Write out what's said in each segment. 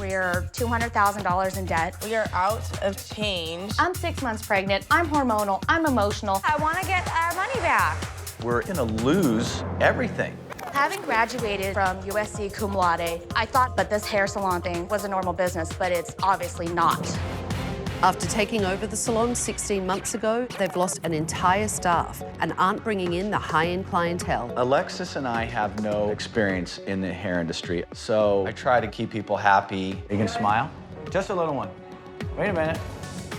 We're $200,000 in debt. We are out of change. I'm 6 months pregnant. I'm hormonal. I'm emotional. I want to get our money back. We're gonna lose everything. Having graduated from USC cum laude, I thought that this hair salon thing was a normal business, but it's obviously not. After taking over the salon 16 months ago, they've lost an entire staff and aren't bringing in the high-end clientele. Alexis and I have no experience in the hair industry, so I try to keep people happy. You can smile? Just a little one. Wait a minute.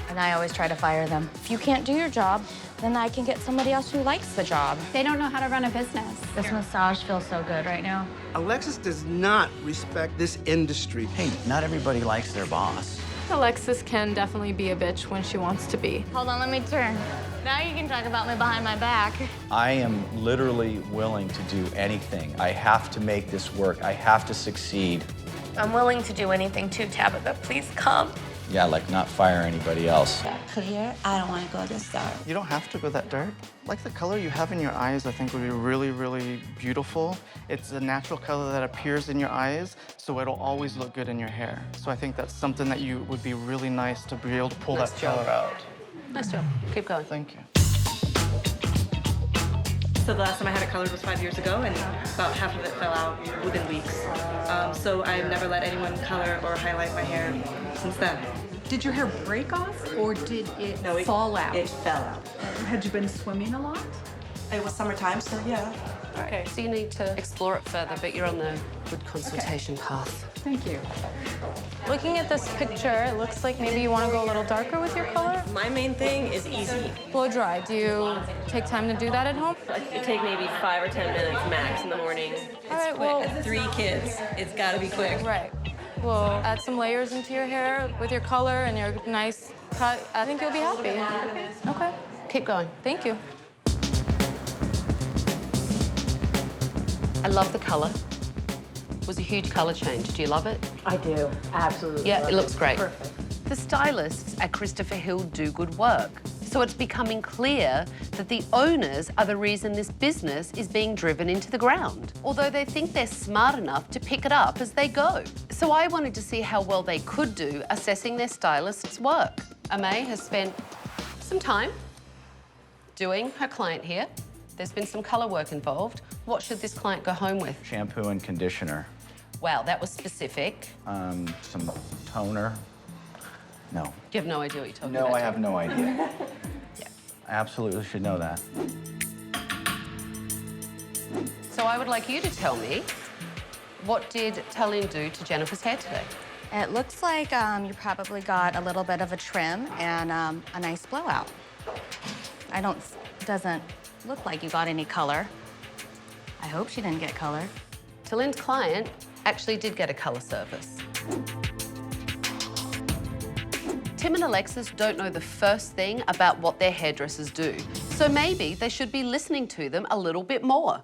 And I always try to fire them. If you can't do your job, then I can get somebody else who likes the job. They don't know how to run a business. This massage feels so good right now. Alexis does not respect this industry. Hey, not everybody likes their boss. Alexis can definitely be a bitch when she wants to be. Hold on, let me turn. Now you can talk about me behind my back. I am literally willing to do anything. I have to make this work. I have to succeed. I'm willing to do anything too, Tabatha. Please come. Yeah, like not fire anybody else. Clear. I don't want to go this dark. You don't have to go that dark. Like the color you have in your eyes, I think would be really, really beautiful. It's a natural color that appears in your eyes, so it'll always look good in your hair. So I think that's something that you would be really nice to be able to pull that color out. Nice job. Keep going. Thank you. So the last time I had it colored was 5 years ago, and about half of it fell out within weeks. So I've never let anyone color or highlight my hair since then. Did your hair break off, or did it fall out? It fell out. Had you been swimming a lot? It was summertime, so yeah. Okay, so you need to explore it further, but you're on the good consultation path. Thank you. Looking at this picture, it looks like maybe you want to go a little darker with your color. My main thing is easy. Blow dry. Do you take time to do that at home? It take maybe 5 or 10 minutes max in the morning. It's All right, quick. well- 3 kids. It's got to be quick. Right. We'll add some layers into your hair with your color and your nice cut. I think you'll be happy. Okay. Keep going. Thank you. I love the color. It was a huge color change. Do you love it? I do. Absolutely. Yeah, it looks great. Perfect. The stylists at Christopher Hill do good work. So it's becoming clear that the owners are the reason this business is being driven into the ground, although they think they're smart enough to pick it up as they go. So I wanted to see how well they could do assessing their stylist's work. Amay has spent some time doing her client here. There's been some color work involved. What should this client go home with? Shampoo and conditioner. Wow, that was specific. Some toner. No. You have no idea what you're talking No, about. I have no idea. Yeah. I absolutely should know that. So I would like you to tell me, what did Tallinn do to Jennifer's hair today? It looks like you probably got a little bit of a trim and a nice blowout. Doesn't look like you got any color. I hope she didn't get color. Tallinn's client actually did get a color service. Tim and Alexis don't know the first thing about what their hairdressers do, so maybe they should be listening to them a little bit more.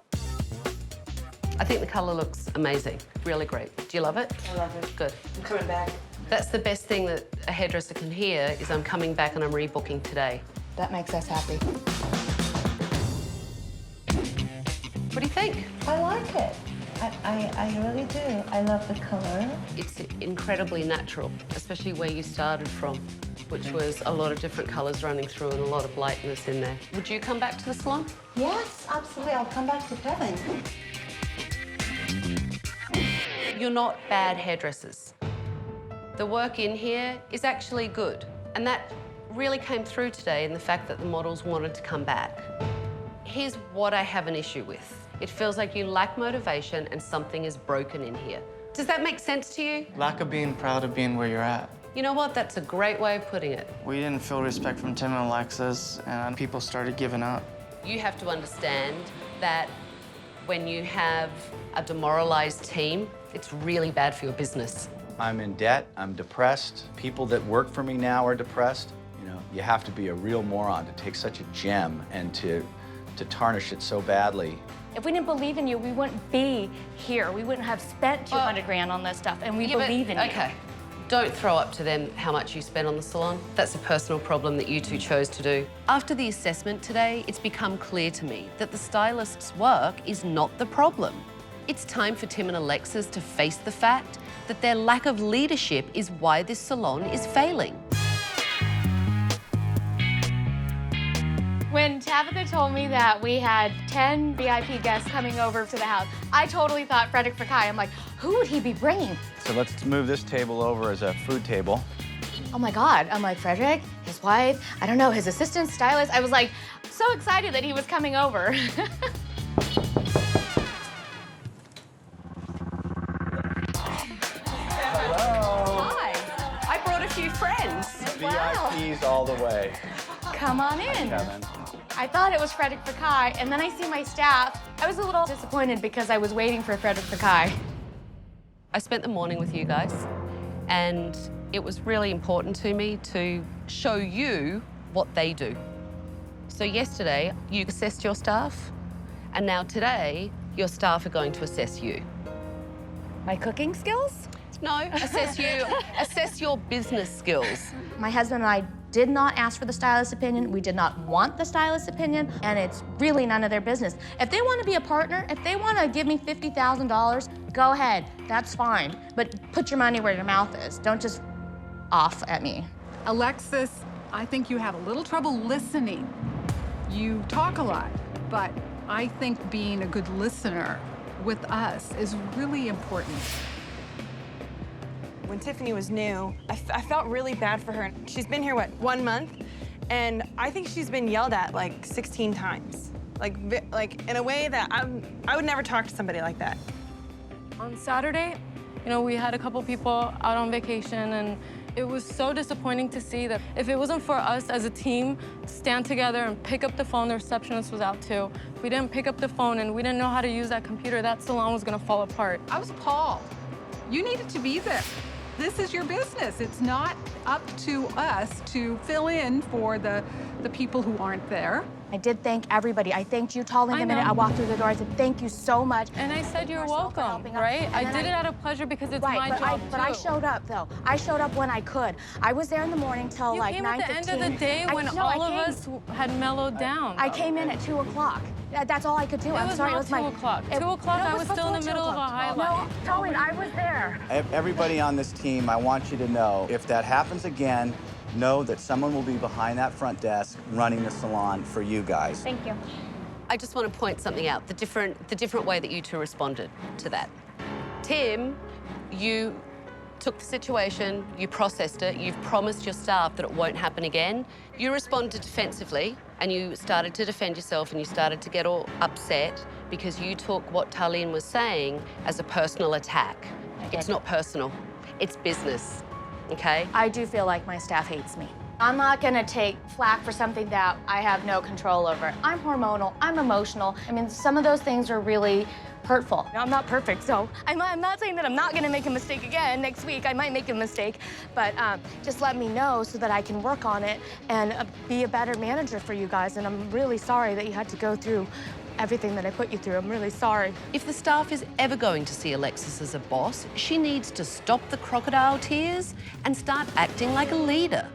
I think the color looks amazing, really great. Do you love it? I love it. Good. I'm coming back. That's the best thing that a hairdresser can hear is I'm coming back and I'm rebooking today. That makes us happy. What do you think? I like it. I really do. I love the color. It's incredibly natural, especially where you started from, which was a lot of different colors running through and a lot of lightness in there. Would you come back to the salon? Yes, absolutely. I'll come back to Kevin. You're not bad hairdressers. The work in here is actually good, and that really came through today in the fact that the models wanted to come back. Here's what I have an issue with. It feels like you lack motivation and something is broken in here. Does that make sense to you? Lack of being proud of being where you're at. You know what? That's a great way of putting it. We didn't feel respect from Tim and Alexis, and people started giving up. You have to understand that when you have a demoralized team, it's really bad for your business. I'm in debt, I'm depressed. People that work for me now are depressed. You know, you have to be a real moron to take such a gem and to tarnish it so badly. If we didn't believe in you, we wouldn't be here. We wouldn't have spent 200 grand on this stuff, and we believe in you. Okay, don't throw up to them how much you spend on the salon. That's a personal problem that you two chose to do. After the assessment today, it's become clear to me that the stylist's work is not the problem. It's time for Tim and Alexis to face the fact that their lack of leadership is why this salon is failing. When Tabatha told me that we had 10 VIP guests coming over to the house, I totally thought Frederick Fakai. I'm like, who would he be bringing? So let's move this table over as a food table. Oh my God. I'm like, Frederick, his wife, I don't know, his assistant, stylist. I was like, so excited that he was coming over. Hi. I brought a few friends. VIPs all the way. Come on in. Kevin. I thought it was Frederick Fakai, and then I see my staff. I was a little disappointed because I was waiting for Frederick Fakai. I spent the morning with you guys, and it was really important to me to show you what they do. So yesterday, you assessed your staff, and now today, your staff are going to assess you. My cooking skills? No, assess your business skills. My husband and I did not ask for the stylist's opinion. We did not want the stylist's opinion, and it's really none of their business. If they want to be a partner, if they want to give me $50,000, go ahead. That's fine. But put your money where your mouth is. Don't just off at me. Alexis, I think you have a little trouble listening. You talk a lot, but I think being a good listener with us is really important. When Tiffany was new, I felt really bad for her. She's been here, what, 1 month? And I think she's been yelled at like 16 times. Like in a way that I would never talk to somebody like that. On Saturday, you know, we had a couple people out on vacation, and it was so disappointing to see that if it wasn't for us as a team to stand together and pick up the phone, the receptionist was out too. If we didn't pick up the phone and we didn't know how to use that computer, that salon was gonna fall apart. I was appalled. You needed to be there. This is your business. It's not up to us to fill in for the people who aren't there. I did thank everybody. I thanked you, Tolling, the minute I walked through the door. I said, thank you so much. And I said, you're welcome, right? I did it out of pleasure because it's my job, But I showed up, though. I showed up when I could. I was there in the morning till like 9:15. You came at the end of the day when all of us had mellowed down. I came in at 2 o'clock. That's all I could do. I'm sorry, it was 2 o'clock. 2 o'clock, I was still in the middle of a highlight. No, Tolling, I was there. Everybody on this team, I want you to know, if that happens again, know that someone will be behind that front desk running the salon for you guys. Thank you. I just want to point something out, the different way that you two responded to that. Tim, you took the situation, you processed it, you've promised your staff that it won't happen again. You responded defensively, and you started to defend yourself, and you started to get all upset because you took what Tarlene was saying as a personal attack. It's not personal, it's business, okay? I do feel like my staff hates me. I'm not gonna take flack for something that I have no control over. I'm hormonal, I'm emotional. I mean, some of those things are really hurtful. I'm not perfect, so I'm not saying that I'm not gonna make a mistake again next week. I might make a mistake, but just let me know so that I can work on it and be a better manager for you guys. And I'm really sorry that you had to go through everything that I put you through. I'm really sorry. If the staff is ever going to see Alexis as a boss, she needs to stop the crocodile tears and start acting like a leader.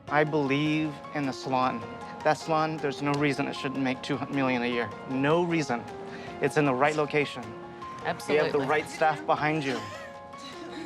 I believe in the salon. That salon, there's no reason it shouldn't make $2 million a year. No reason. It's in the right location. Absolutely. You have the right staff behind you.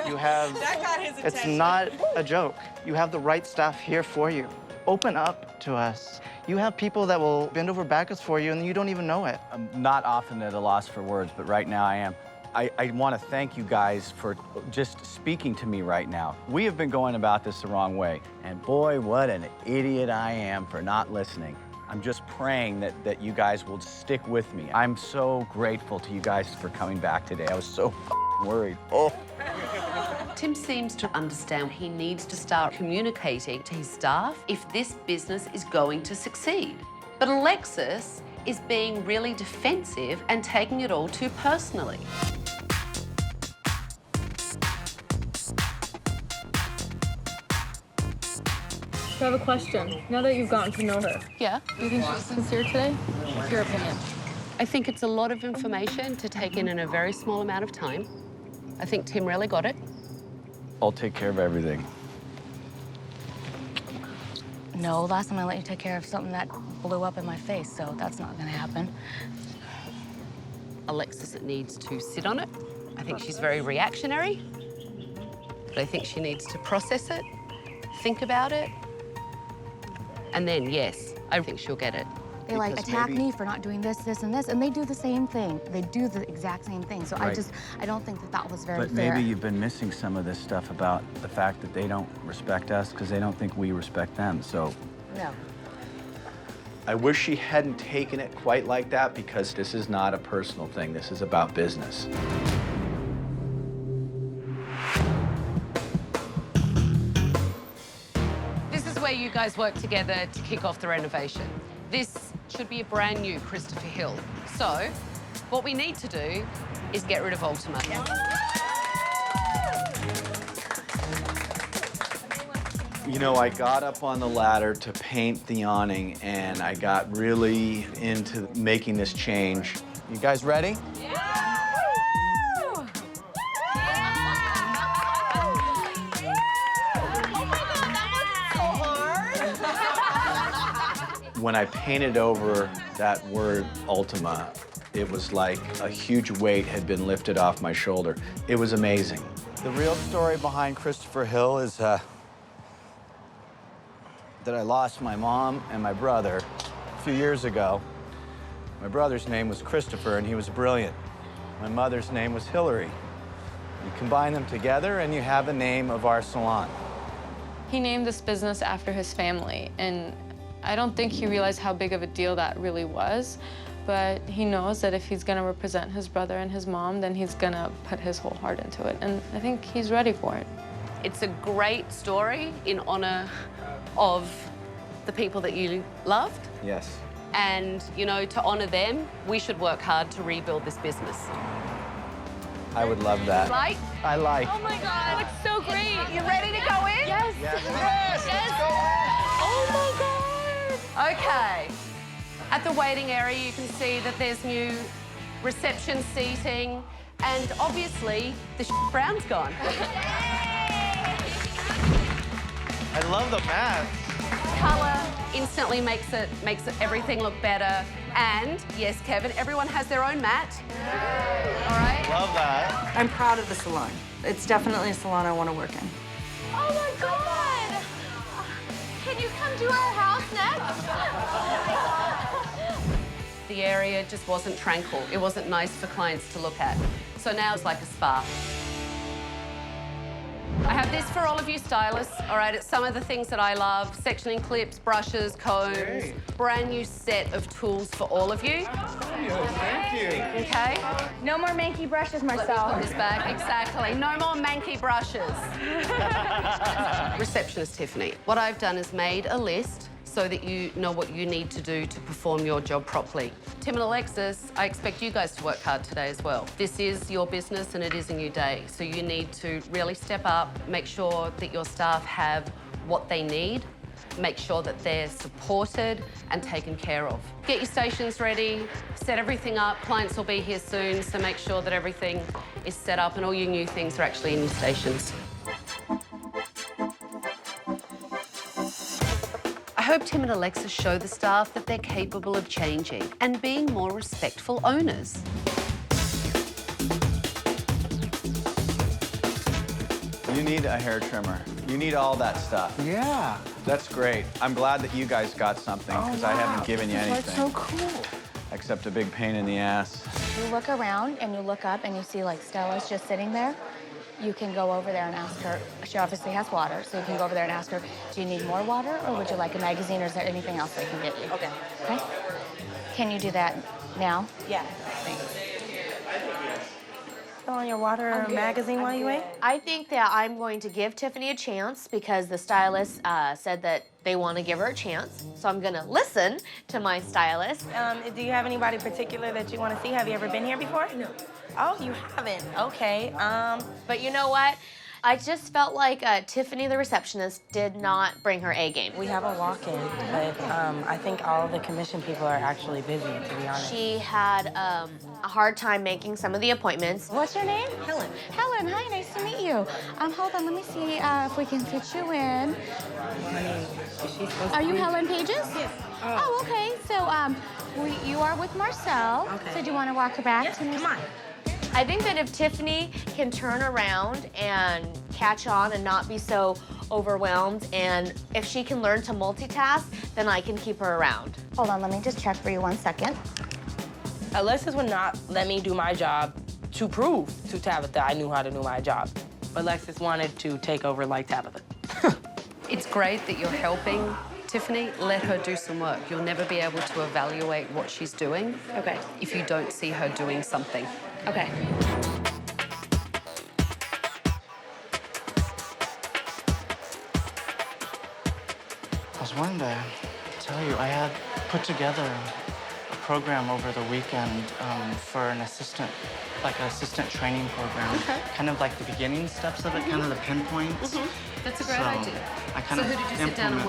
You have, That got his attention. it's not a joke. You have the right staff here for you. Open up to us. You have people that will bend over backwards for you and you don't even know it. I'm not often at a loss for words, but right now I am. I want to thank you guys for just speaking to me right now. We have been going about this the wrong way, and boy, what an idiot I am for not listening. I'm just praying that you guys will stick with me. I'm so grateful to you guys for coming back today. I was so worried. Oh. Tim seems to understand he needs to start communicating to his staff if this business is going to succeed. But Alexis is being really defensive and taking it all too personally. I have a question. Now that you've gotten to know her, Yeah? do you think she's sincere today? What's your opinion? I think it's a lot of information to take in a very small amount of time. I think Tim really got it. I'll take care of everything. No, last time I let you take care of something that blew up in my face, so that's not gonna happen. Alexis needs to sit on it. I think she's very reactionary, but I think she needs to process it, think about it, and then, yes, I think she'll get it. They like attack me for not doing this, this, and this, and they do the same thing. They do the exact same thing. So Right. I don't think that that was very But fair. maybe you've been missing some of this stuff about the fact that they don't respect us because they don't think we respect them. So No. I wish she hadn't taken it quite like that because this is not a personal thing. This is about business. This is where you guys work together to kick off the renovation. This should be a brand new Christopher Hill. So, what we need to do is get rid of Ultima. You know, I got up on the ladder to paint the awning and I got really into making this change. You guys ready? When I painted over that word Ultima, it was like a huge weight had been lifted off my shoulder. It was amazing. The real story behind Christopher Hill is that I lost my mom and my brother a few years ago. My brother's name was Christopher and he was brilliant. My mother's name was Hillary. You combine them together and you have the name of our salon. He named this business after his family, and I don't think he realized how big of a deal that really was, but he knows that if he's gonna represent his brother and his mom, then he's gonna put his whole heart into it, and I think he's ready for it. It's a great story in honor of the people that you loved. Yes. And, you know, to honor them, we should work hard to rebuild this business. I would love that. Like? I like. Oh my God, Looks so great. you ready to go in? Yes. Yes. Oh my God. Okay. At the waiting area, you can see that there's new reception seating, and obviously, the brown's gone. I love the mat. Color instantly makes everything look better. And yes, Kevin, everyone has their own mat. All right? Love that. I'm proud of the salon. It's definitely a salon I want to work in. Oh my God! Can you come to our house next? The area just wasn't tranquil. It wasn't nice for clients to look at. So now it's like a spa. I have this for all of you stylists, all right? It's some of the things that I love. Sectioning clips, brushes, combs. Great. Brand new set of tools for all of you. Thank you. Okay? No more manky brushes, Marcel. Put this back, exactly. No more manky brushes. Receptionist Tiffany, what I've done is made a list so that you know what you need to do to perform your job properly. Tim and Alexis, I expect you guys to work hard today as well. This is your business and it is a new day, so you need to really step up, make sure that your staff have what they need, make sure that they're supported and taken care of. Get your stations ready, set everything up. Clients will be here soon, so make sure that everything is set up and all your new things are actually in your stations. I hope Tim and Alexis show the staff that they're capable of changing and being more respectful owners. You need a hair trimmer. You need all that stuff. Yeah. That's great. I'm glad that you guys got something because I haven't given you anything. That's so cool. Except a big pain in the ass. You look around and you look up and you see like Stella's just sitting there. You can go over there and ask her. She obviously has water, so you can go over there and ask her, do you need more water or would you like a magazine or is there anything else I can get you? Okay. Okay? Can you do that now? Yeah. Fill on your water or magazine while you wait? I think that I'm going to give Tiffany a chance because the stylist said that they want to give her a chance. So I'm going to listen to my stylist. Do you have anybody particular that you want to see? Have you ever been here before? No. Oh, you haven't? Okay. But you know what? I just felt like Tiffany, the receptionist, did not bring her A game. We have a walk-in, but I think all the commission people are actually busy, to be honest. She had a hard time making some of the appointments. What's your name? Helen. Helen, hi, nice to meet you. Hold on, let me see if we can fit you in. Are you Helen Pages? Yes. Oh, okay. So you are with Marcel. Okay. So do you want to walk her back? Yes, to me? come on. I think that if Tiffany can turn around and catch on and not be so overwhelmed, and if she can learn to multitask, then I can keep her around. Hold on, let me just check for you 1 second. Alexis would not let me do my job to prove to Tabatha I knew how to do my job. Alexis wanted to take over like Tabatha. It's great that you're helping Tiffany. Let her do some work. You'll never be able to evaluate what she's doing if you don't see her doing something. Okay. I was wanting to tell you, I had put together a program over the weekend for an assistant, like an assistant training program. Kind of like the beginning steps of it, kind of the pinpoints. That's a great idea. I So kind of who did you sit down and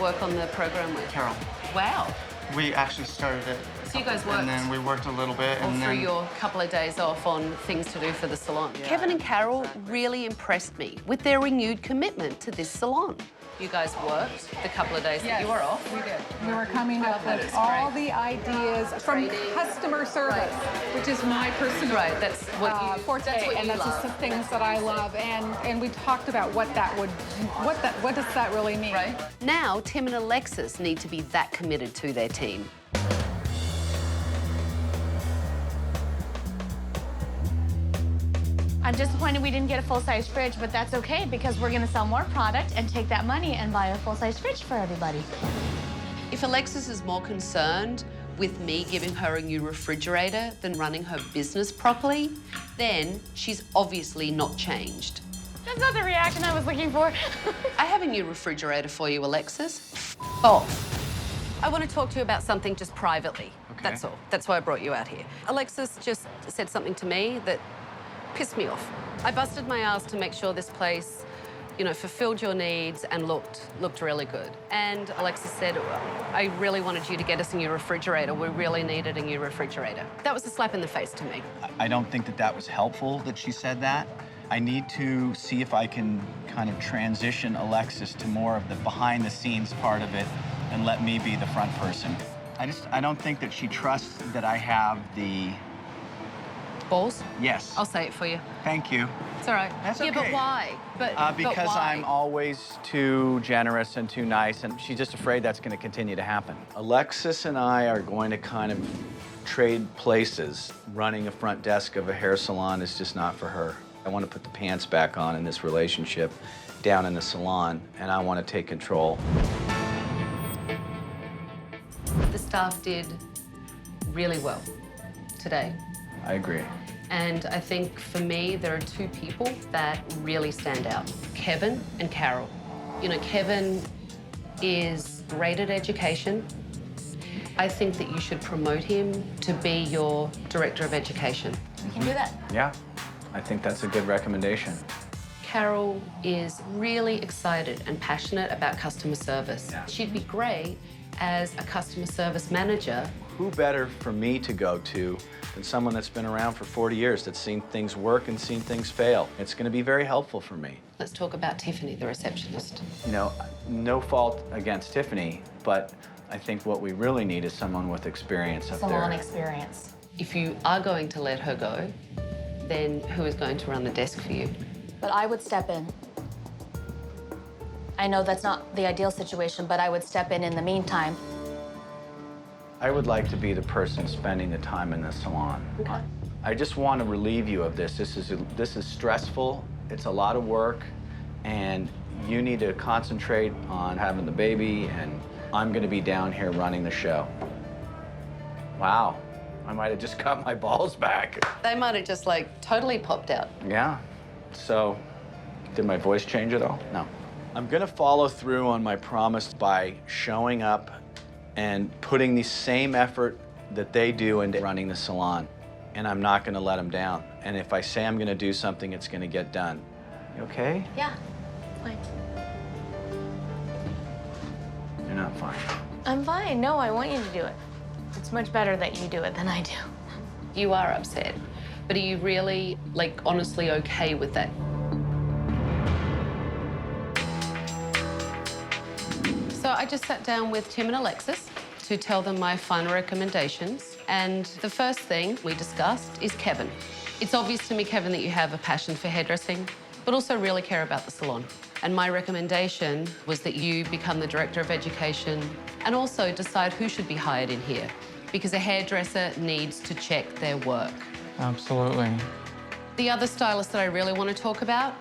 work on the program with? Carol. Wow. We actually started it. So you guys worked? And then we worked a little bit. All and through then your couple of days off on things to do for the salon. Kevin and Carol really impressed me with their renewed commitment to this salon. You guys worked the couple of days that you were off. We did. We were coming up with all the ideas from customer service, which is my personal That's what you, forte, that's what and you that's love. the things that I love. And we talked about what does that really mean? Right. Now, Tim and Alexis need to be that committed to their team. I'm disappointed we didn't get a full-size fridge, but that's okay because we're gonna sell more product and take that money and buy a full-size fridge for everybody. If Alexis is more concerned with me giving her a new refrigerator than running her business properly, then she's obviously not changed. That's not the reaction I was looking for. I have a new refrigerator for you, Alexis. I want to talk to you about something just privately. Okay. That's all. That's why I brought you out here. Alexis just said something to me that pissed me off. I busted my ass to make sure this place, you know, fulfilled your needs and looked really good. And Alexis said, I really wanted you to get us a new refrigerator. We really needed a new refrigerator. That was a slap in the face to me. I don't think that that was helpful that she said that. I need to see if I can kind of transition Alexis to more of the behind-the-scenes part of it and let me be the front person. I don't think that she trusts that I have the... Balls? Yes. I'll say it for you. Thank you. It's all right. That's Yeah, okay. but why? Because but why? I'm always too generous and too nice, and she's just afraid that's going to continue to happen. Alexis and I are going to kind of trade places. Running a front desk of a hair salon is just not for her. I want to put the pants back on in this relationship down in the salon, and I want to take control. The staff did really well today. I agree. And I think for me, there are two people that really stand out, Kevin and Carol. You know, Kevin is great at education. I think that you should promote him to be your director of education. We can do that. Yeah, I think that's a good recommendation. Carol is really excited and passionate about customer service. Yeah. She'd be great as a customer service manager. Who better for me to go to than someone that's been around for 40 years, that's seen things work and seen things fail? It's going to be very helpful for me. Let's talk about Tiffany, the receptionist. You know, no fault against Tiffany, but I think what we really need is someone with experience up there. Salon experience. If you are going to let her go, then who is going to run the desk for you? But I would step in. I know that's not the ideal situation, but I would step in the meantime. I would like to be the person spending the time in the salon. Okay. I just want to relieve you of this. This is stressful. It's a lot of work, and you need to concentrate on having the baby, and I'm going to be down here running the show. Wow, I might have just got my balls back. They might have just like totally popped out. Yeah. So, did my voice change at all? No. I'm going to follow through on my promise by showing up and putting the same effort that they do into running the salon. And I'm not going to let them down. And if I say I'm going to do something, it's going to get done. You okay? Yeah, fine. You're not fine. I'm fine. No, I want you to do it. It's much better that you do it than I do. You are upset, but are you really, like, honestly okay with that? So I just sat down with Tim and Alexis to tell them my final recommendations. And the first thing we discussed is Kevin. It's obvious to me, Kevin, that you have a passion for hairdressing, but also really care about the salon. And my recommendation was that you become the Director of Education and also decide who should be hired in here, because a hairdresser needs to check their work. Absolutely. The other stylist that I really want to talk about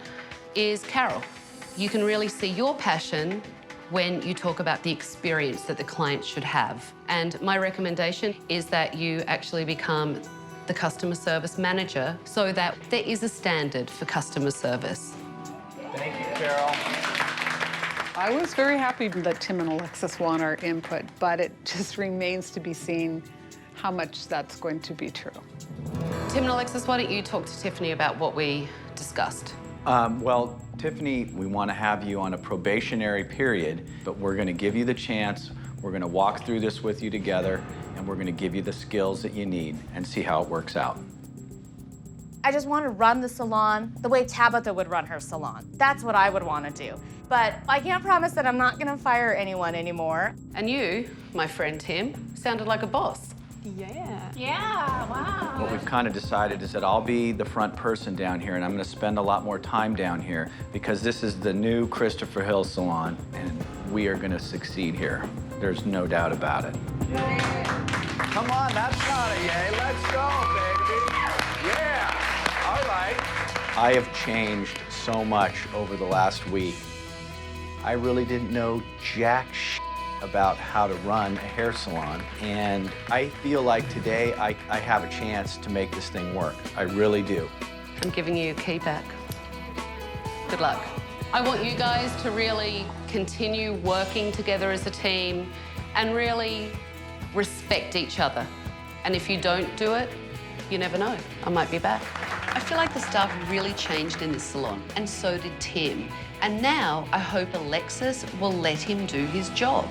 is Carol. You can really see your passion when you talk about the experience that the client should have. And my recommendation is that you actually become the customer service manager so that there is a standard for customer service. Thank you, Carol. I was very happy that Tim and Alexis want our input, but it just remains to be seen how much that's going to be true. Tim and Alexis, why don't you talk to Tiffany about what we discussed? Well, Tiffany, we want to have you on a probationary period, but we're going to give you the chance. We're going to walk through this with you together, and we're going to give you the skills that you need and see how it works out. I just want to run the salon the way Tabatha would run her salon. That's what I would want to do. But I can't promise that I'm not going to fire anyone anymore. And you, my friend Tim, sounded like a boss. Yeah. Yeah, wow. What we've kind of decided is that I'll be the front person down here, and I'm going to spend a lot more time down here because this is the new Christopher Hill Salon, and we are going to succeed here. There's no doubt about it. Come on, that's not a yay. Let's go, baby. Yeah. All right. I have changed so much over the last week. I really didn't know jack shit about how to run a hair salon, and I feel like today I have a chance to make this thing work. I really do. I'm giving you a key back. Good luck. I want you guys to really continue working together as a team and really respect each other. And if you don't do it, you never know. I might be back. I feel like the staff really changed in this salon, and so did Tim. And now I hope Alexis will let him do his job.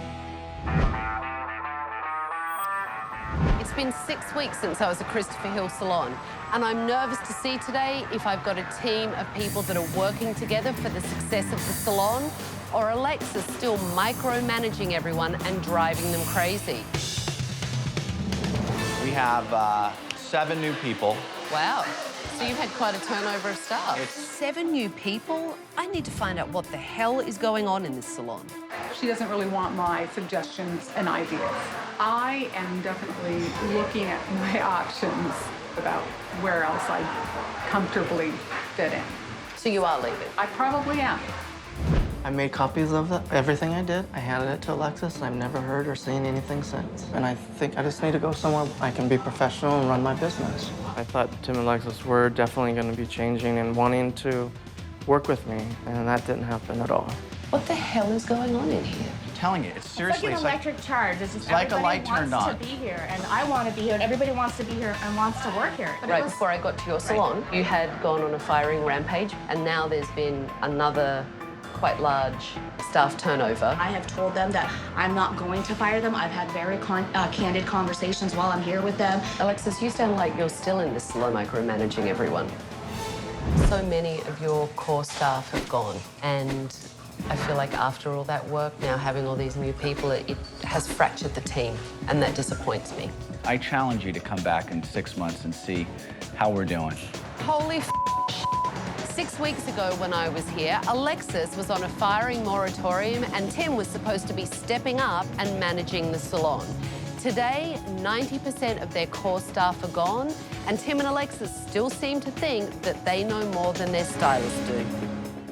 It's been 6 weeks since I was at Christopher Hill Salon, and I'm nervous to see today if I've got a team of people that are working together for the success of the salon, or Alexis still micromanaging everyone and driving them crazy. We have 7 new people. Wow. So you've had quite a turnover of staff. 7 new people? I need to find out what the hell is going on in this salon. She doesn't really want my suggestions and ideas. I am definitely looking at my options about where else I comfortably fit in. So you are leaving? I probably am. I made copies of everything I did. I handed it to Alexis, and I've never heard or seen anything since. And I think I just need to go somewhere I can be professional and run my business. I thought Tim and Alexis were definitely going to be changing and wanting to work with me, and that didn't happen at all. What the hell is going on in here? I'm telling you, it's seriously. It's like an electric charge. It's just like a everybody light turned wants on. to be here, and I want to be here, and everybody wants to be here and wants to work here. But Right before I got to your salon, you had gone on a firing rampage, and now there's been another quite large staff turnover. I have told them that I'm not going to fire them. I've had very candid conversations while I'm here with them. Alexis, you sound like you're still in this salon micromanaging everyone. So many of your core staff have gone, and I feel like after all that work, now having all these new people, it has fractured the team, and that disappoints me. I challenge you to come back in 6 months and see how we're doing. Holy f***. 6 weeks ago when I was here, Alexis was on a firing moratorium and Tim was supposed to be stepping up and managing the salon. Today, 90% of their core staff are gone, and Tim and Alexis still seem to think that they know more than their stylists do.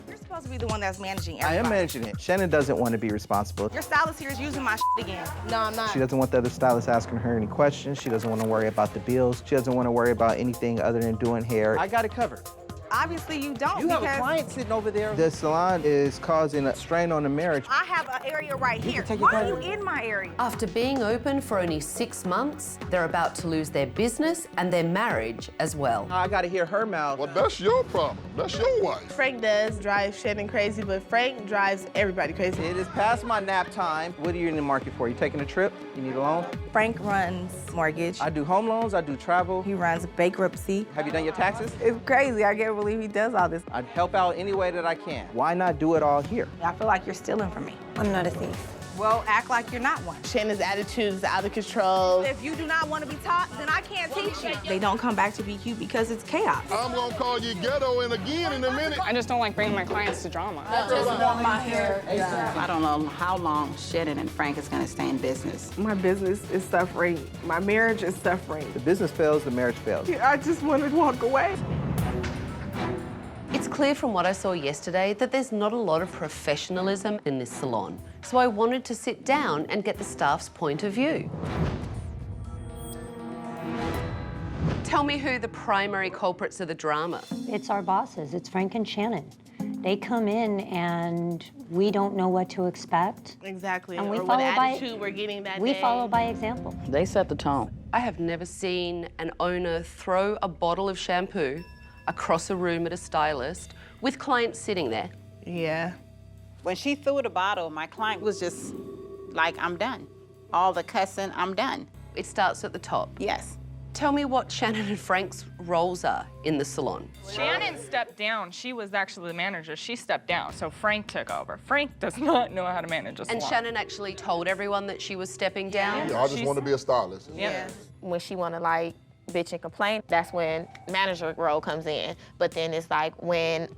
You're supposed to be the one that's managing I everybody. am managing it. Shannon doesn't want to be responsible. Your stylist here is using my again. No, I'm not. She doesn't want the other stylist asking her any questions. She doesn't want to worry about the bills. She doesn't want to worry about anything other than doing hair. I got it covered. Obviously you don't. You have a client sitting over there. The salon is causing a strain on the marriage. I have an area right here. take your Why are you time. in my area? After being open for only 6 months, they're about to lose their business and their marriage as well. I gotta hear her mouth. Well, that's your problem. That's your wife. Frank does drive Shannon crazy, but Frank drives everybody crazy. It is past my nap time. What are you in the market for? You taking a trip? You need a loan? Frank runs mortgage. I do home loans, I do travel. He runs bankruptcy. Have you done your taxes? It's crazy. I can't believe he does all this. I'd help out any way that I can. Why not do it all here? I feel like you're stealing from me. I'm not a thief. Well, act like you're not one. Shannon's attitude is out of control. If you do not want to be taught, then I can't teach you. They don't come back to Becute because it's chaos. I'm gonna call you ghetto in again in a minute. I just don't like bringing my clients to drama. I just want my hair. I don't know how long Shannon and Frank is going to stay in business. My business is suffering. My marriage is suffering. The business fails, the marriage fails. I just want to walk away. It's clear from what I saw yesterday that there's not a lot of professionalism in this salon. So I wanted to sit down and get the staff's point of view. Tell me who the primary culprits of the drama. It's our bosses. It's Frank and Shannon. They come in and we don't know what to expect. Exactly. And we or follow what by attitude we're getting that We day. follow by example. They set the tone. I have never seen an owner throw a bottle of shampoo across a room at a stylist with clients sitting there. Yeah. When she threw the bottle, my client was just like, I'm done. All the cussing, I'm done. It starts at the top. Yes. Tell me what Shannon and Frank's roles are in the salon. Shannon stepped down. She was actually the manager. She stepped down, so Frank took over. Frank does not know how to manage a salon. And Shannon actually told everyone that she was stepping down? Yeah, I just want to be a stylist. Yeah. When she want to like bitch and complain, that's when manager role comes in. But then it's like when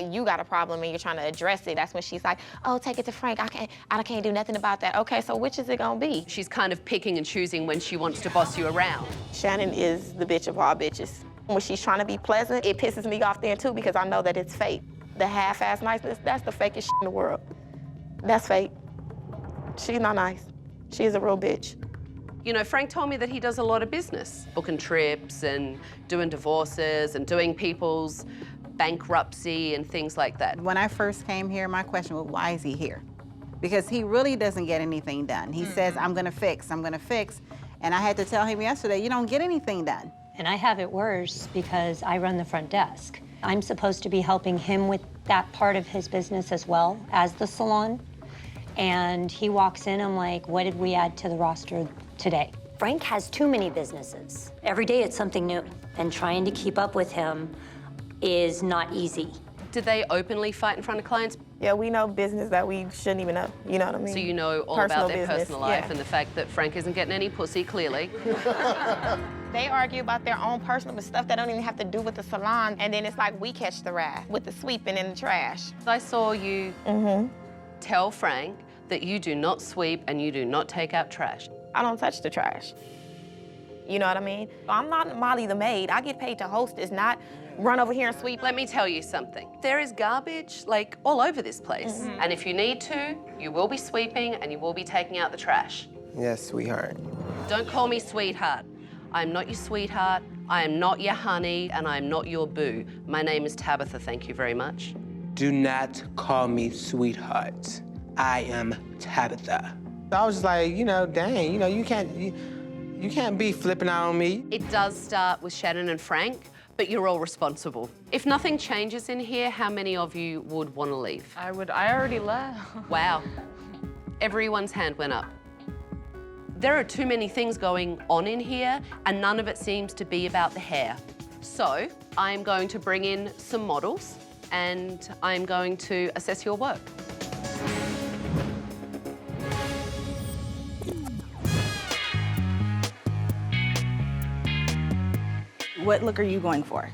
you got a problem and you're trying to address it, that's when she's like, oh, take it to Frank. I can't do nothing about that. Okay, so which is it gonna be? She's kind of picking and choosing when she wants to boss you around. Shannon is the bitch of all bitches. When she's trying to be pleasant, it pisses me off then too because I know that it's fake. The half-ass niceness, that's the fakest shit in the world. That's fake. She's not nice. She's a real bitch. You know, Frank told me that he does a lot of business, booking trips and doing divorces and doing people's bankruptcy and things like that. When I first came here, my question was, why is he here? Because he really doesn't get anything done. He says, I'm gonna fix. And I had to tell him yesterday, you don't get anything done. And I have it worse because I run the front desk. I'm supposed to be helping him with that part of his business as well as the salon. And he walks in, I'm like, what did we add to the roster today? Frank has too many businesses. Every day it's something new. And trying to keep up with him is not easy. Did they openly fight in front of clients? Yeah, we know business that we shouldn't even know. You know what I mean? So you know all Personal about their business, personal life yeah. and the fact that Frank isn't getting any pussy, clearly. They argue about their own personal stuff that don't even have to do with the salon, and then it's like we catch the wrath with the sweeping and the trash. I saw you tell Frank that you do not sweep and you do not take out trash. I don't touch the trash. You know what I mean? I'm not Molly the maid. I get paid to host, it's not run over here and sweep. Let me tell you something. There is garbage, like, all over this place. And if you need to, you will be sweeping and you will be taking out the trash. Yes, sweetheart. Don't call me sweetheart. I'm not your sweetheart, I am not your honey, and I am not your boo. My name is Tabatha, thank you very much. Do not call me sweetheart. I am Tabatha. I was like, you know, dang, you know, you can't be flipping out on me. It does start with Shannon and Frank, but you're all responsible. If nothing changes in here, how many of you would want to leave? I already left. Wow. Everyone's hand went up. There are too many things going on in here, and none of it seems to be about the hair. So I'm going to bring in some models, and I'm going to assess your work. What look are you going for?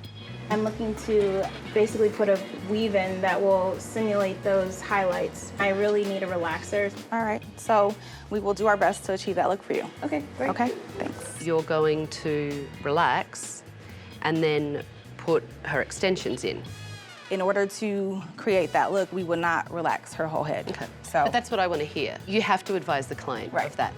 I'm looking to basically put a weave in that will simulate those highlights. I really need a relaxer. All right, so we will do our best to achieve that look for you. Okay, great. Okay, thanks. You're going to relax and then put her extensions in. In order to create that look, we would not relax her whole head. Okay. So. But that's what I want to hear. You have to advise the client of that.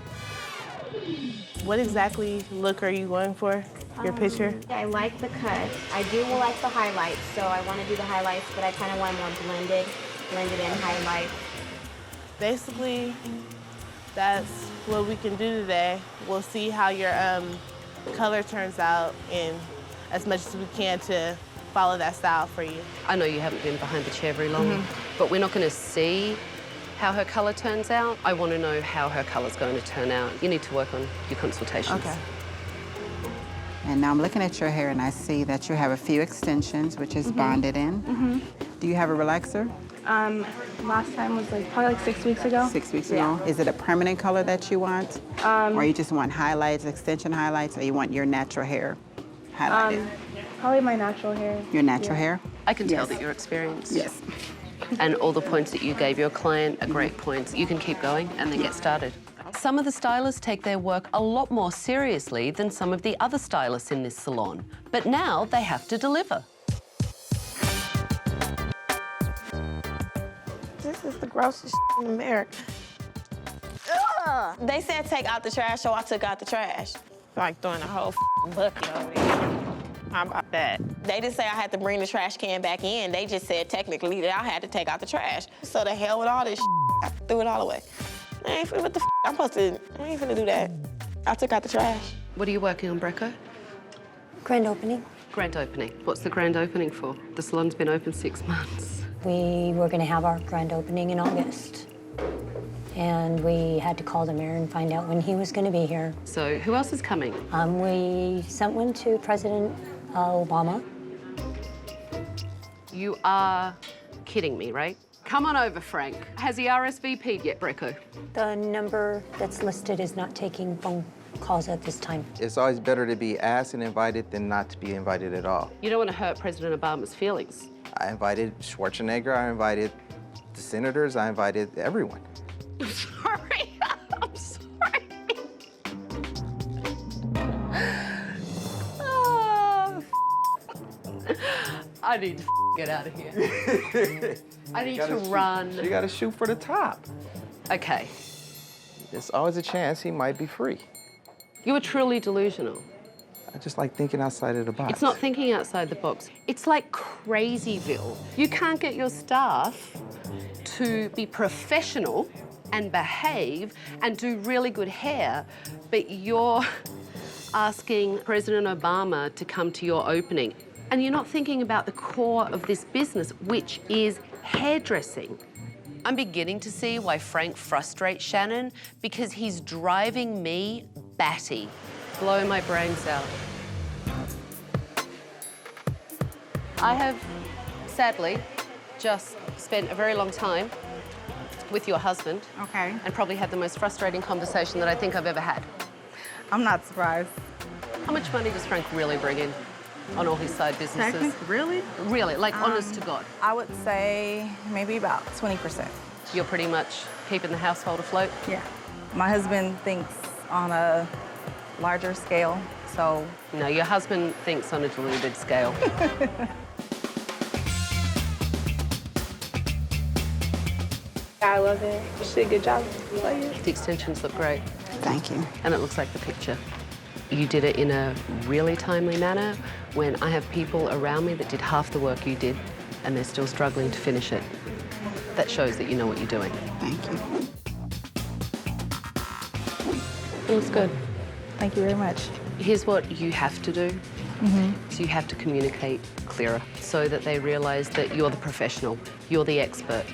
What exactly look are you going for? your picture? I like the cut. I do like the highlights, so I want to do the highlights, but I kind of want more blended in highlights. Basically, that's what we can do today. We'll see how your color turns out, and as much as we can to follow that style for you. I know you haven't been behind the chair very long, but we're not going to see how her color turns out. I want to know how her color's going to turn out. You need to work on your consultations. Okay. And now I'm looking at your hair and I see that you have a few extensions, which is bonded in. Do you have a relaxer? Last time was probably 6 weeks ago. 6 weeks ago. Is it a permanent color that you want? Or you just want highlights, extension highlights, or you want your natural hair highlighted? Probably my natural hair. Your natural hair? I can tell that you're experienced. Yes. And all the points that you gave your client are great points. You can keep going and then get started. Some of the stylists take their work a lot more seriously than some of the other stylists in this salon. But now they have to deliver. This is the grossest in America. Ugh. They said take out the trash, so I took out the trash. Like throwing a whole bucket over there. How about that? They didn't say I had to bring the trash can back in. They just said technically that I had to take out the trash. So the hell with all this I threw it all away. I ain't finna, what the I ain't finna do that. I took out the trash. What are you working on, Brecco? Grand opening. Grand opening. What's the grand opening for? The salon's been open 6 months. We were going to have our grand opening in August. And we had to call the mayor and find out when he was going to be here. So who else is coming? We sent one to President Obama. You are kidding me, right? Come on over, Frank. Has he RSVP'd yet, Brecco? The number that's listed is not taking phone calls at this time. It's always better to be asked and invited than not to be invited at all. You don't want to hurt President Obama's feelings. I invited Schwarzenegger, I invited the senators, I invited everyone. I'm sorry. I'm sorry. Oh, I need to get out of here. I need to run. You gotta shoot for the top. Okay. There's always a chance he might be free. You are truly delusional. I just like thinking outside of the box. It's not thinking outside the box. It's like Crazyville. You can't get your staff to be professional and behave and do really good hair, but you're asking President Obama to come to your opening. And you're not thinking about the core of this business, which is hairdressing. I'm beginning to see why Frank frustrates Shannon, because he's driving me batty. Blow my brains out. I have, sadly, just spent a very long time with your husband. Okay. And probably had the most frustrating conversation that I think I've ever had. I'm not surprised. How much money does Frank really bring in on all his side businesses? Really? Really, like honest to God. I would say maybe about 20%. You're pretty much keeping the household afloat? Yeah. My husband thinks on a larger scale, so. No, your husband thinks on a diluted scale. I love it. You did a good job. The extensions look great. Thank you. And it looks like the picture. You did it in a really timely manner when I have people around me that did half the work you did and they're still struggling to finish it. That shows that you know what you're doing. Thank you. It looks good. Thank you very much. Here's what you have to do. So you have to communicate clearer so that they realize that you're the professional, you're the expert.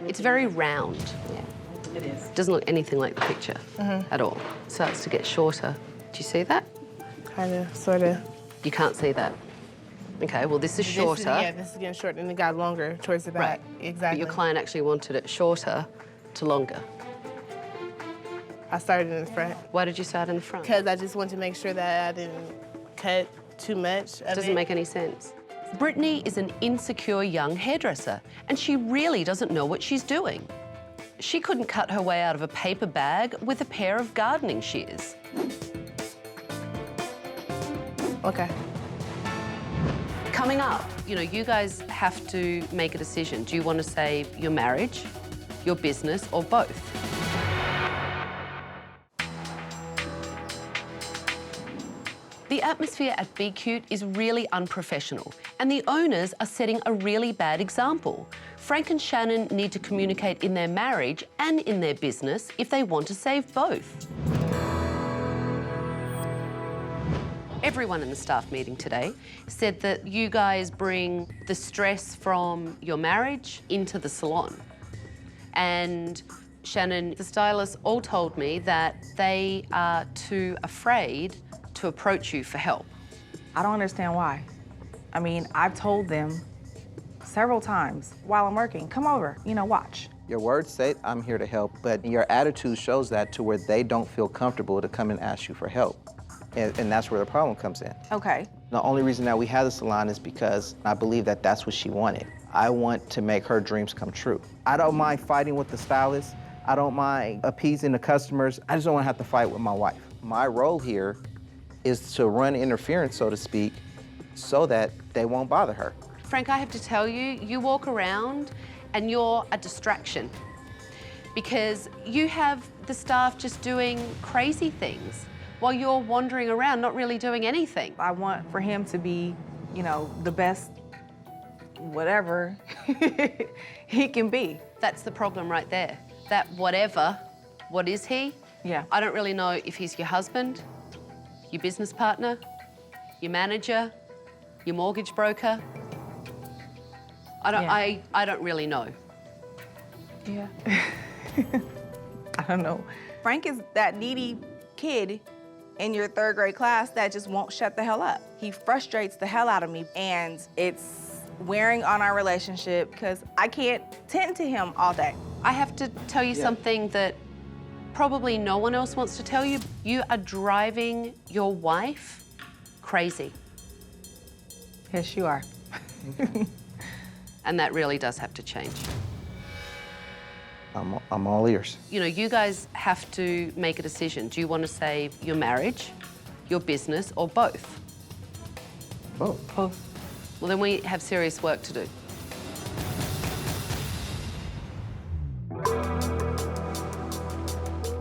It's very round. Yeah, it is. Doesn't look anything like the picture at all. Starts to get shorter. Do you see that? Kind of, sort of. You can't see that. Okay, well, this is shorter. This is getting shorter, and it got longer towards the back. Right. Exactly. But your client actually wanted it shorter to longer. I started in the front. Why did you start in the front? Because I just wanted to make sure that I didn't cut too much of it. Doesn't make any sense. Brittany is an insecure young hairdresser, and she really doesn't know what she's doing. She couldn't cut her way out of a paper bag with a pair of gardening shears. Okay. Coming up, you know, you guys have to make a decision. Do you want to save your marriage, your business, or both? The atmosphere at Becute is really unprofessional, and the owners are setting a really bad example. Frank and Shannon need to communicate in their marriage and in their business if they want to save both. Everyone in the staff meeting today said that you guys bring the stress from your marriage into the salon. And Shannon, the stylists all told me that they are too afraid to approach you for help. I don't understand why. I mean, I've told them several times while I'm working, come over, watch. Your words say, I'm here to help, but your attitude shows that to where they don't feel comfortable to come and ask you for help. And that's where the problem comes in. Okay. The only reason that we have the salon is because I believe that that's what she wanted. I want to make her dreams come true. I don't mind fighting with the stylist. I don't mind appeasing the customers. I just don't want to have to fight with my wife. My role here is to run interference, so to speak, so that they won't bother her. Frank, I have to tell you, you walk around and you're a distraction because you have the staff just doing crazy things while you're wandering around, not really doing anything. I want for him to be, the best whatever he can be. That's the problem right there. That whatever, what is he? Yeah. I don't really know if he's your husband, your business partner, your manager, your mortgage broker. I don't really know. Yeah. I don't know. Frank is that needy kid in your 3rd grade class that just won't shut the hell up. He frustrates the hell out of me, and it's wearing on our relationship because I can't tend to him all day. I have to tell you something that probably no one else wants to tell you. You are driving your wife crazy. Yes, you are. And that really does have to change. I'm all ears. You guys have to make a decision. Do you want to save your marriage, your business, or both? Both. Both. Well, then we have serious work to do.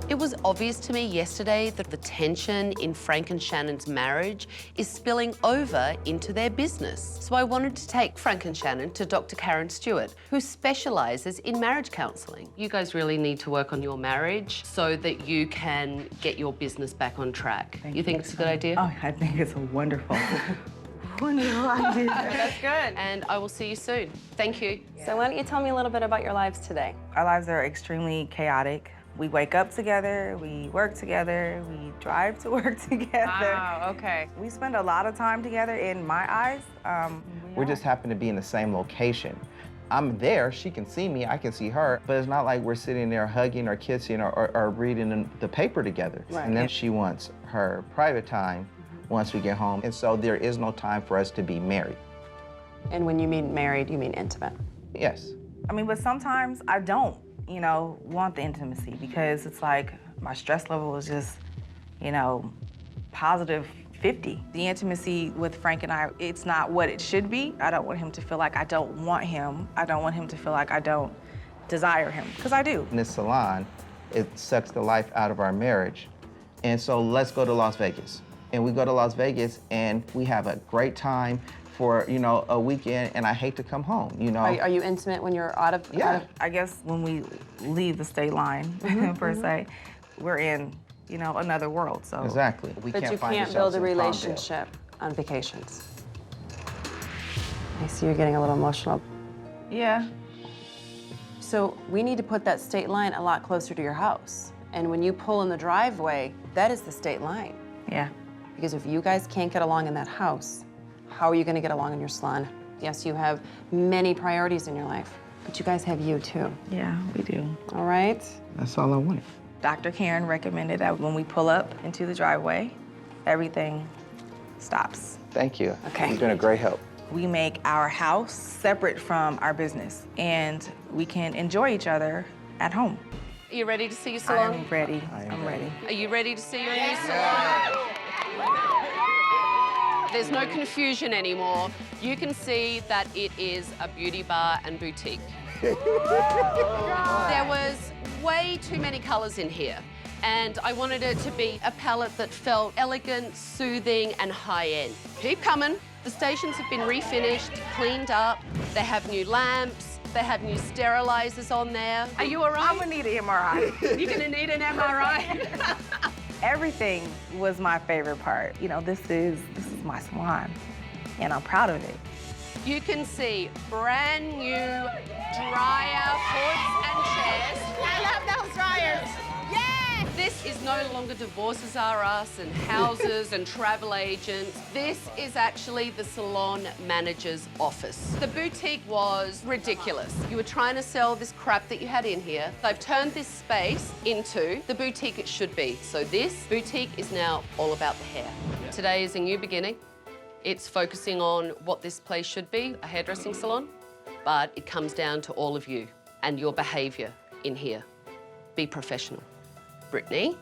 It was obvious to me yesterday that the tension in Frank and Shannon's marriage is spilling over into their business. So I wanted to take Frank and Shannon to Dr. Karen Stewart, who specialises in marriage counselling. You guys really need to work on your marriage so that you can get your business back on track. You think it's a good idea? Oh, I think it's a wonderful idea. That's good. And I will see you soon. Thank you. So why don't you tell me a little bit about your lives today? Our lives are extremely chaotic. We wake up together, we work together, we drive to work together. Wow, okay. We spend a lot of time together in my eyes. We just happen to be in the same location. I'm there, she can see me, I can see her, but it's not like we're sitting there hugging or kissing or reading the paper together. Right. And then she wants her private time once we get home, and so there is no time for us to be married. And when you mean married, you mean intimate? Yes. I mean, but sometimes I don't, want the intimacy because it's like my stress level is just, positive 50. The intimacy with Frank and I, it's not what it should be. I don't want him to feel like I don't want him. I don't want him to feel like I don't desire him, because I do. In this salon, it sucks the life out of our marriage. And so let's go to Las Vegas. And we go to Las Vegas and we have a great time for, a weekend, and I hate to come home, Are you intimate when you're out of? Yeah. I guess when we leave the state line, per se, we're in, another world, so. Exactly. But you can't build a relationship on vacations. I see you're getting a little emotional. Yeah. So we need to put that state line a lot closer to your house. And when you pull in the driveway, that is the state line. Yeah. Because if you guys can't get along in that house, how are you going to get along in your salon? Yes, you have many priorities in your life, but you guys have you too. Yeah, we do. All right? That's all I wanted. Dr. Karen recommended that when we pull up into the driveway, everything stops. Thank you. Okay. You've been a great help. We make our house separate from our business, and we can enjoy each other at home. Are you ready to see your salon? I'm ready. I'm ready. Are you ready to see your new salon? There's no confusion anymore. You can see that it is a beauty bar and boutique. There was way too many colors in here. And I wanted it to be a palette that felt elegant, soothing, and high-end. Keep coming. The stations have been refinished, cleaned up. They have new lamps. They have new sterilizers on there. Are you all right? I'm gonna need an MRI. You're gonna need an MRI? Everything was my favorite part. You know, this is my salon, and I'm proud of it. You can see brand new dryer hoods and chairs. I love those dryers. Yeah! This is no longer Divorces R Us and houses and travel agents. This is actually the salon manager's office. The boutique was ridiculous. You were trying to sell this crap that you had in here. They've turned this space into the boutique it should be. So this boutique is now all about the hair. Today is a new beginning. It's focusing on what this place should be, a hairdressing salon, but it comes down to all of you and your behaviour in here. Be professional. Brittany,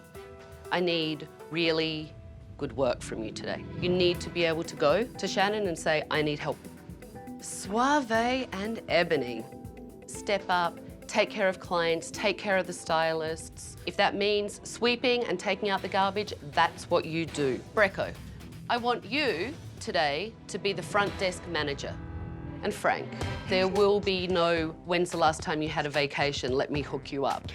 I need really good work from you today. You need to be able to go to Shannon and say, I need help. Suave and Ebony, step up, take care of clients, take care of the stylists. If that means sweeping and taking out the garbage, that's what you do. Brecco, I want you today to be the front desk manager. And Frank, there will be no, when's the last time you had a vacation, let me hook you up.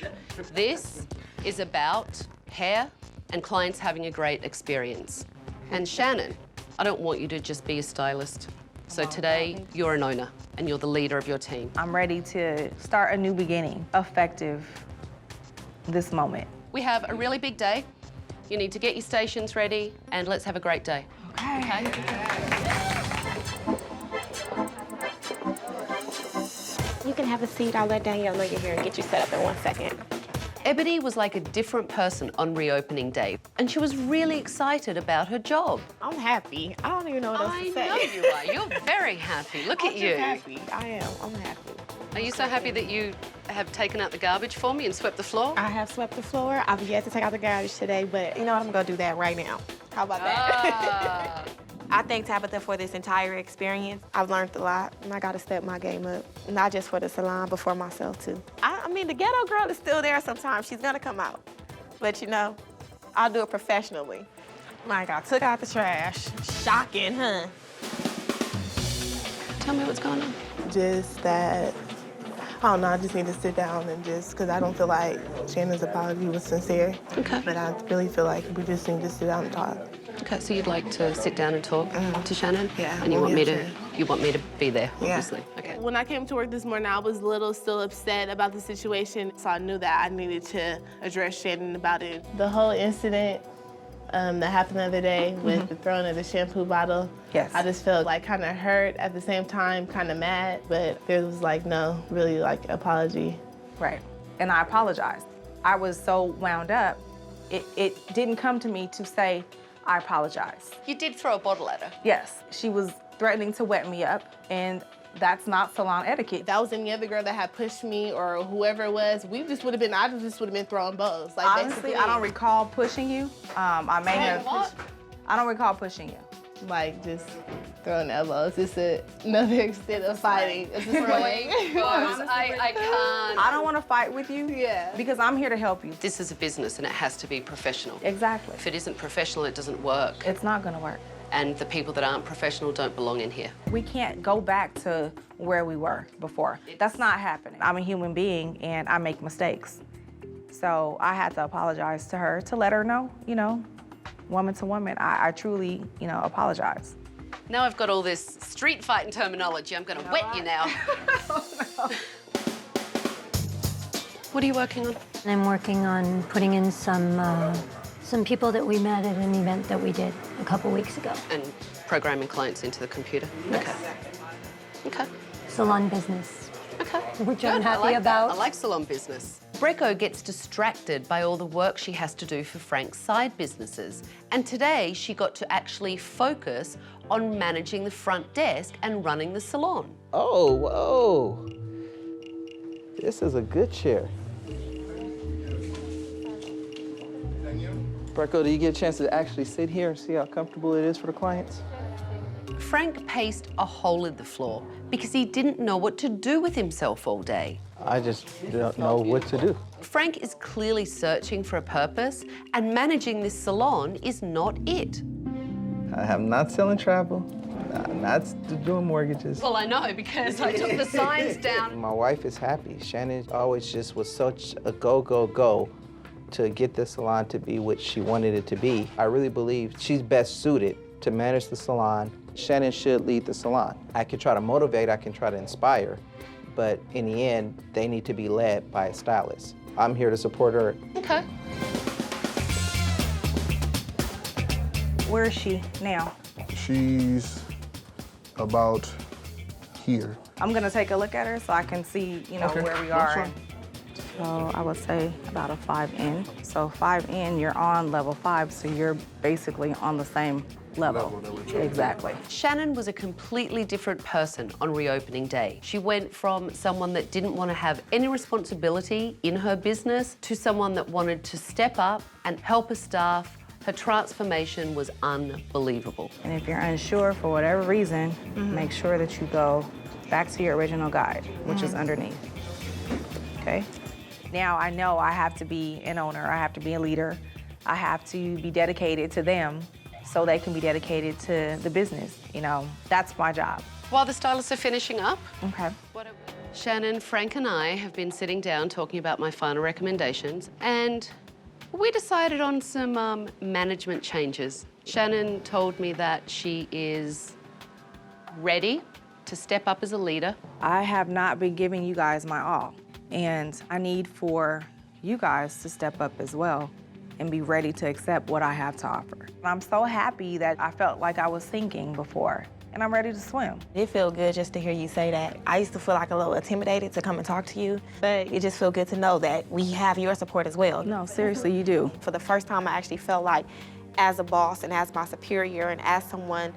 This is about hair and clients having a great experience. And Shannon, I don't want you to just be a stylist. So today, you're an owner and you're the leader of your team. I'm ready to start a new beginning, effective this moment. We have a really big day. You need to get your stations ready and let's have a great day. Okay. You can have a seat. I'll let Danielle know you're here and get you set up in 1 second. Ebony was like a different person on reopening day, and she was really excited about her job. I'm happy. I don't even know what else to say. I know you are. You're very happy. Look at you. I'm happy. I am. I'm happy. Are you so happy that you have taken out the garbage for me and swept the floor? I have swept the floor. I've yet to take out the garbage today, but you know what? I'm gonna do that right now. How about that? I thank Tabatha for this entire experience. I've learned a lot, and I gotta step my game up. Not just for the salon, but for myself, too. I mean, the ghetto girl is still there sometimes. She's gonna come out. But, you know, I'll do it professionally. Like, I took out the trash. Shocking, huh? Tell me what's going on. Just that, I don't know, I just need to sit down and just, because I don't feel like Shannon's apology was sincere. Okay. But I really feel like we just need to sit down and talk. Okay, so you'd like to sit down and talk to Shannon? Yeah. And you want me to be there, Yeah. obviously? Okay. When I came to work this morning, I was a little still upset about the situation, so I knew that I needed to address Shannon about it. The whole incident that happened the other day with the throwing of the shampoo bottle, yes, I just felt like kind of hurt at the same time, kind of mad, but there was like no really like apology. Right, and I apologized. I was so wound up, it didn't come to me to say, I apologize. You did throw a bottle at her? Yes, she was threatening to wet me up, and that's not salon etiquette. If that was any other girl that had pushed me or whoever it was, I just would have been throwing bows. Like, honestly, basically. I don't recall pushing you. I may have. I don't recall pushing you. Like, just throwing elbows. It's another extent of fighting. It's just Throwing elbows. I can't. I don't want to fight with you. Yeah. Because I'm here to help you. This is a business and it has to be professional. Exactly. If it isn't professional, it doesn't work. It's not gonna work. And the people that aren't professional don't belong in here. We can't go back to where we were before. That's not happening. I'm a human being and I make mistakes. So I had to apologize to her to let her know, you know, woman to woman, I truly, you know, apologize. Now I've got all this street fighting terminology. I'm going to wet you now. What are you working on? I'm working on putting in some people that we met at an event that we did a couple weeks ago. And programming clients into the computer? Yes. Okay. Salon business. Okay. Which Good. I'm happy I like about. That. I like salon business. Brecco gets distracted by all the work she has to do for Frank's side businesses. And today she got to actually focus on managing the front desk and running the salon. Oh, whoa. This is a good chair. Brecco, do you get a chance to actually sit here and see how comfortable it is for the clients? Frank paced a hole in the floor because he didn't know what to do with himself all day. I just don't know what to do. Frank is clearly searching for a purpose, and managing this salon is not it. I'm not selling travel, not doing mortgages. Well, I know, because I took the signs down. My wife is happy. Shannon always just was such a go, go, go to get the salon to be what she wanted it to be. I really believe she's best suited to manage the salon. Shannon should lead the salon. I can try to motivate, I can try to inspire, but in the end, they need to be led by a stylist. I'm here to support her. Okay. Where is she now? She's about here. I'm gonna take a look at her so I can see, you know, Okay, where we that's are. fine. So I would say about a 5 in. So 5 in, you're on level 5, so you're basically on the same level. Exactly. Shannon was a completely different person on reopening day. She went from someone that didn't want to have any responsibility in her business to someone that wanted to step up and help her staff. Her transformation was unbelievable. And if you're unsure for whatever reason, make sure that you go back to your original guide, which is underneath. Okay? Now I know I have to be an owner, I have to be a leader, I have to be dedicated to them so they can be dedicated to the business. You know, that's my job. While the stylists are finishing up, okay. Shannon, Frank and I have been sitting down talking about my final recommendations, and we decided on some management changes. Shannon told me that she is ready to step up as a leader. I have not been giving you guys my all, and I need for you guys to step up as well and be ready to accept what I have to offer. I'm so happy that I felt like I was sinking before, and I'm ready to swim. It feels good just to hear you say that. I used to feel like a little intimidated to come and talk to you, but it just feels good to know that we have your support as well. No, seriously, you do. For the first time, I actually felt like as a boss and as my superior and as someone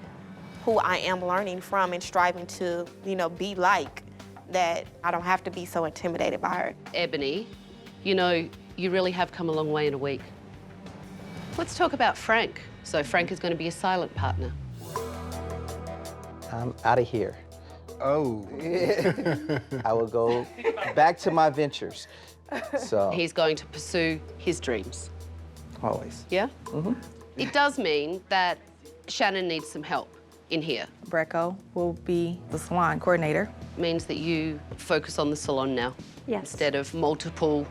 who I am learning from and striving to, you know, be like, that I don't have to be so intimidated by her. Ebony, you know, you really have come a long way in a week. Let's talk about Frank. So Frank is going to be a silent partner. I'm out of here. Oh. I will go back to my ventures. So. He's going to pursue his dreams. Always. Yeah? It does mean that Shannon needs some help in here. Brecco will be the salon coordinator. Means that you focus on the salon now. Yes. Instead of multiple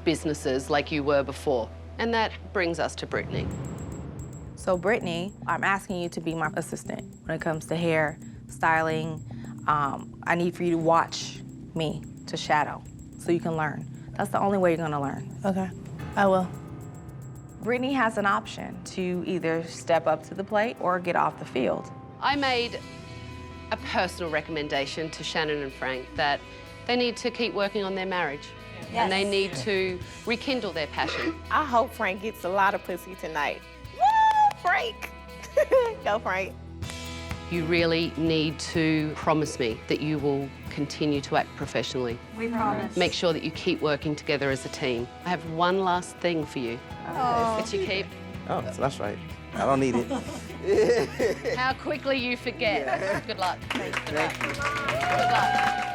businesses like you were before. And that brings us to Brittany. So Brittany, I'm asking you to be my assistant when it comes to hair, styling. I need for you to watch me, to shadow, so you can learn. That's the only way you're gonna learn. Okay, I will. Brittany has an option to either step up to the plate or get off the field. I made a personal recommendation to Shannon and Frank that they need to keep working on their marriage. Yes. And they need to rekindle their passion. I hope Frank gets a lot of pussy tonight. Woo, Frank! Go, Frank. You really need to promise me that you will continue to act professionally. We promise. Make sure that you keep working together as a team. I have one last thing for you. That you keep. Oh, that's right. I don't need it. How quickly you forget. Good luck. Good luck. Good luck.